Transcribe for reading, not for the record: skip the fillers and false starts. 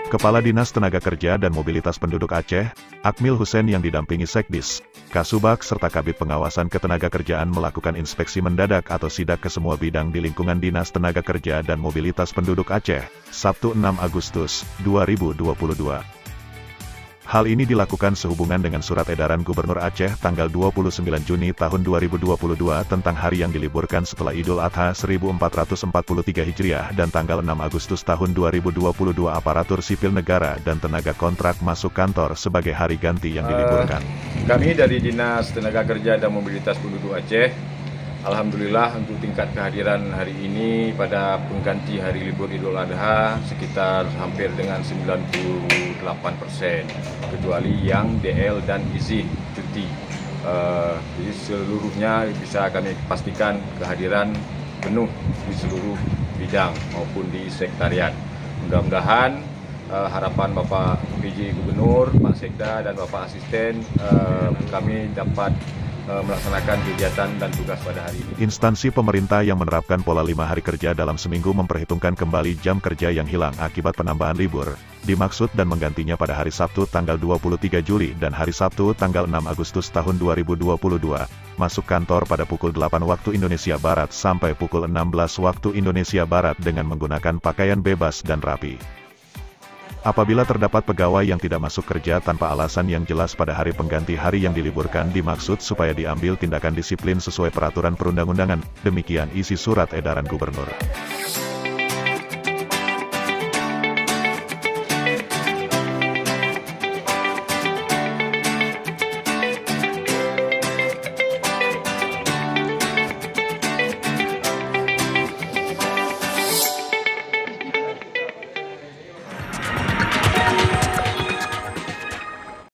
Kepala Dinas Tenaga Kerja dan Mobilitas Penduduk Aceh, Akmil Hussein yang didampingi Sekdis, Kasubag serta Kabid Pengawasan Ketenagakerjaan melakukan inspeksi mendadak atau sidak ke semua bidang di lingkungan Dinas Tenaga Kerja dan Mobilitas Penduduk Aceh, Sabtu 6 Agustus 2022. Hal ini dilakukan sehubungan dengan Surat Edaran Gubernur Aceh tanggal 29 Juni tahun 2022 tentang hari yang diliburkan setelah Idul Adha 1443 Hijriah dan tanggal 6 Agustus tahun 2022 aparatur sipil negara dan tenaga kontrak masuk kantor sebagai hari ganti yang diliburkan. Kami dari Dinas Tenaga Kerja dan Mobilitas Penduduk Aceh, alhamdulillah untuk tingkat kehadiran hari ini pada pengganti hari libur Idul Adha sekitar hampir dengan 98%, kecuali yang DL dan izin cuti. Jadi seluruhnya bisa kami pastikan kehadiran penuh di seluruh bidang maupun di sekretariat. Mudah-mudahan harapan Bapak PJ Gubernur, Pak Sekda dan Bapak Asisten kami dapat melaksanakan kegiatan dan tugas pada hari ini. Instansi pemerintah yang menerapkan pola 5 hari kerja dalam seminggu memperhitungkan kembali jam kerja yang hilang akibat penambahan libur, dimaksud dan menggantinya pada hari Sabtu tanggal 23 Juli dan hari Sabtu tanggal 6 Agustus tahun 2022, masuk kantor pada pukul 8 waktu Indonesia Barat sampai pukul 16 waktu Indonesia Barat dengan menggunakan pakaian bebas dan rapi. Apabila terdapat pegawai yang tidak masuk kerja tanpa alasan yang jelas pada hari pengganti hari yang diliburkan dimaksud supaya diambil tindakan disiplin sesuai peraturan perundang-undangan, demikian isi surat edaran gubernur.